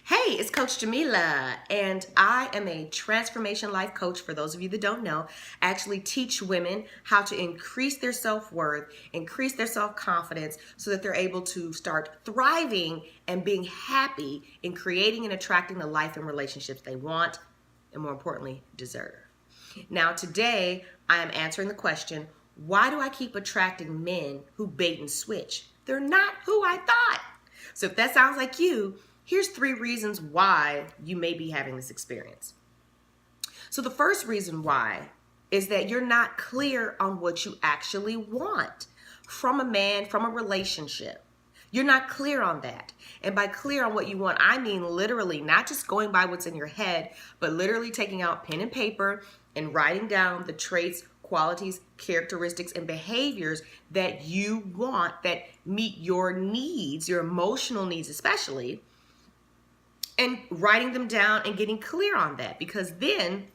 Hey, it's Coach Jamila, and I am a transformation life coach. For those of you that don't know, I actually teach women how to increase their self-worth, increase their self-confidence so that they're able to start thriving and being happy in creating and attracting the life and relationships they want and, more importantly, deserve. Now, today, I am answering the question, why do I keep attracting men who bait and switch? They're not who I thought. So if that sounds like you, here's 3 reasons why you may be having this experience. So the first reason why is that you're not clear on what you actually want from a man, from a relationship. You're not clear on that. And by clear on what you want, I mean literally not just going by what's in your head, but literally taking out pen and paper and writing down the traits, qualities, characteristics, and behaviors that you want that meet your needs, your emotional needs especially, and writing them down and getting clear on that. Because then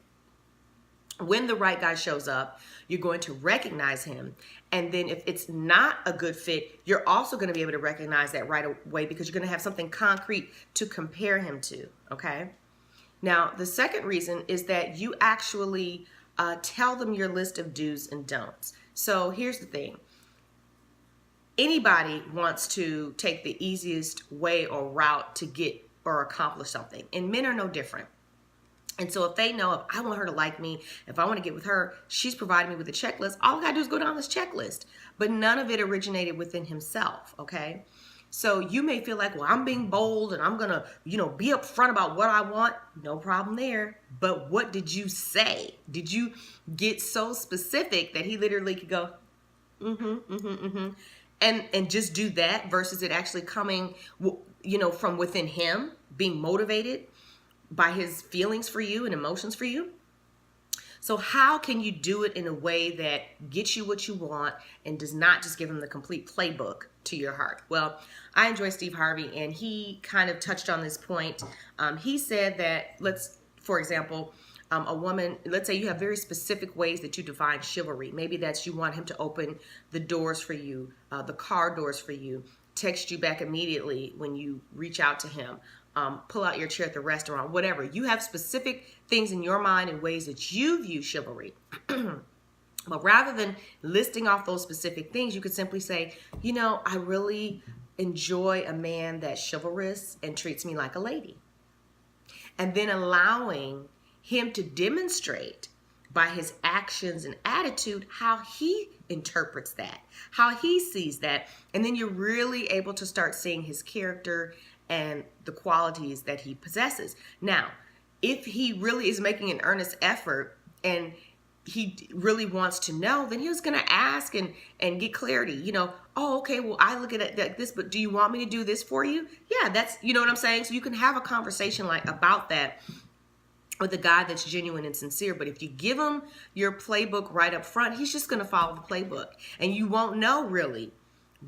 when the right guy shows up, you're going to recognize him. And then if it's not a good fit, you're also going to be able to recognize that right away because you're going to have something concrete to compare him to, okay? Now, the second reason is that you actually tell them your list of do's and don'ts. So here's the thing. Anybody wants to take the easiest way or route to get or accomplish something, and men are no different. And so if they know if I want her to like me, if I want to get with her, she's providing me with a checklist, all I gotta do is go down this checklist. But none of it originated within himself, okay? So you may feel like, well, I'm being bold and I'm gonna, be upfront about what I want. No problem there. But what did you say? Did you get so specific that he literally could go, and just do that versus it actually coming, from within him, being motivated by his feelings for you and emotions for you? So how can you do it in a way that gets you what you want and does not just give him the complete playbook to your heart? Well, I enjoy Steve Harvey, and he kind of touched on this point. He said that, for example, a woman, let's say you have very specific ways that you define chivalry. Maybe that's you want him to open the doors for you, the car doors for you, text you back immediately when you reach out to him, pull out your chair at the restaurant, whatever. You have specific things in your mind and ways that you view chivalry. But rather than listing off those specific things, you could simply say, I really enjoy a man that's chivalrous and treats me like a lady. And then allowing him to demonstrate by his actions and attitude how he interprets that, how he sees that. And then you're really able to start seeing his character and the qualities that he possesses. Now, if he really is making an earnest effort and he really wants to know, then he was going to ask and get clarity. Oh, okay, well, I look at it like this, but do you want me to do this for you? Yeah, that's, you know what I'm saying? So you can have a conversation about that with a guy that's genuine and sincere. But if you give him your playbook right up front, he's just going to follow the playbook. And you won't know really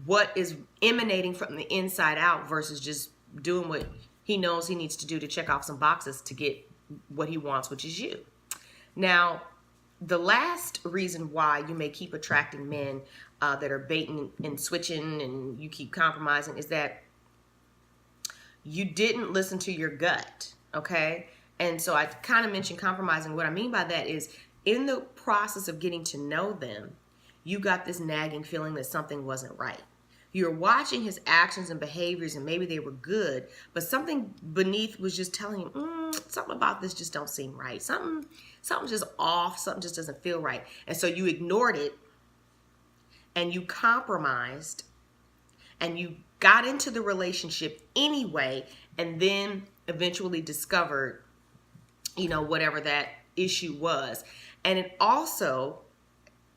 what is emanating from the inside out versus just doing what he knows he needs to do to check off some boxes to get what he wants, which is you. Now, the last reason why you may keep attracting men that are baiting and switching and you keep compromising is that you didn't listen to your gut, okay? And so I kind of mentioned compromising. What I mean by that is in the process of getting to know them, you got this nagging feeling that something wasn't right. You're watching his actions and behaviors and maybe they were good, but something beneath was just telling you, something about this just don't seem right. Something's just off. Something just doesn't feel right. And so you ignored it and you compromised and you got into the relationship anyway and then eventually discovered whatever that issue was. And it also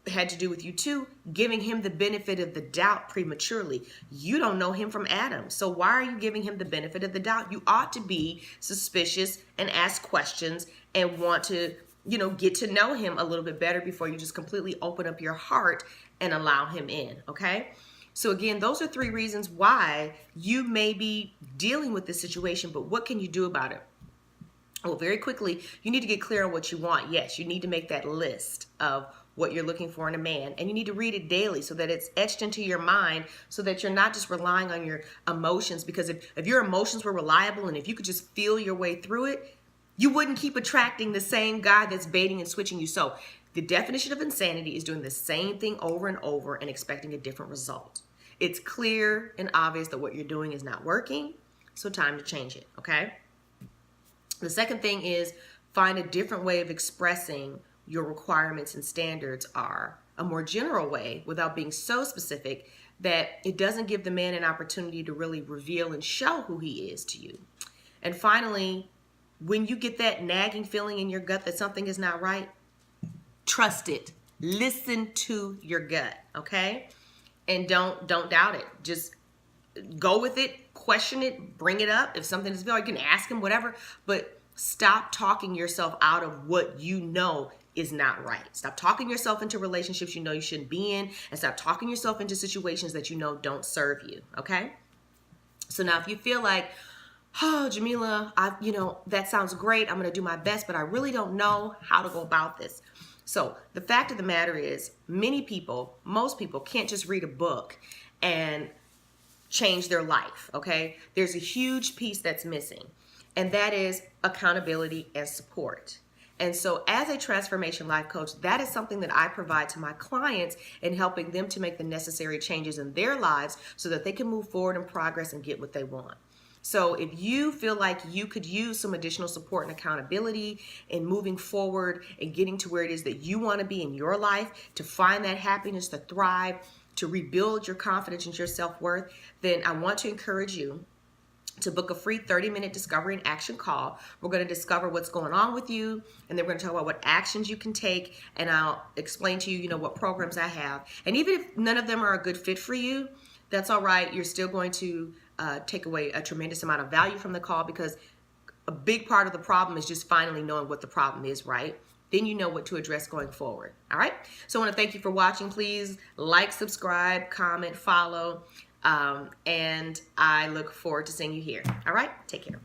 had to do with you too, giving him the benefit of the doubt prematurely. You don't know him from Adam. So why are you giving him the benefit of the doubt? You ought to be suspicious and ask questions and want to, get to know him a little bit better before you just completely open up your heart and allow him in, okay? So again, those are 3 reasons why you may be dealing with this situation, but what can you do about it? Well, very quickly, you need to get clear on what you want. Yes, you need to make that list of what you're looking for in a man. And you need to read it daily so that it's etched into your mind, so that you're not just relying on your emotions. Because if your emotions were reliable and if you could just feel your way through it, you wouldn't keep attracting the same guy that's baiting and switching you. So the definition of insanity is doing the same thing over and over and expecting a different result. It's clear and obvious that what you're doing is not working, so time to change it, okay? The second thing is find a different way of expressing your requirements and standards, are a more general way without being so specific that it doesn't give the man an opportunity to really reveal and show who he is to you. And finally, when you get that nagging feeling in your gut that something is not right, trust it. Listen to your gut, okay? And don't doubt it. Just go with it, question it, bring it up. If something is you can ask him, whatever, but stop talking yourself out of what you know is not right. Stop talking yourself into relationships you know you shouldn't be in, and stop talking yourself into situations that you know don't serve you, okay? So now if you feel like, oh, Jamila, that sounds great, I'm going to do my best, but I really don't know how to go about this. So the fact of the matter is, most people can't just read a book and change their life, okay? There's a huge piece that's missing, and that is accountability and support. And so as a transformation life coach, that is something that I provide to my clients in helping them to make the necessary changes in their lives so that they can move forward and progress and get what they want. So if you feel like you could use some additional support and accountability in moving forward and getting to where it is that you want to be in your life, to find that happiness, to thrive, to rebuild your confidence and your self-worth, then I want to encourage you to book a free 30-minute discovery and action call. We're going to discover what's going on with you, and then we're going to talk about what actions you can take, and I'll explain to you, what programs I have. And even if none of them are a good fit for you, that's all right. You're still going to take away a tremendous amount of value from the call, because a big part of the problem is just finally knowing what the problem is, right? Then you know what to address going forward. All right? So I want to thank you for watching. Please like, subscribe, comment, follow, and I look forward to seeing you here. All right? Take care.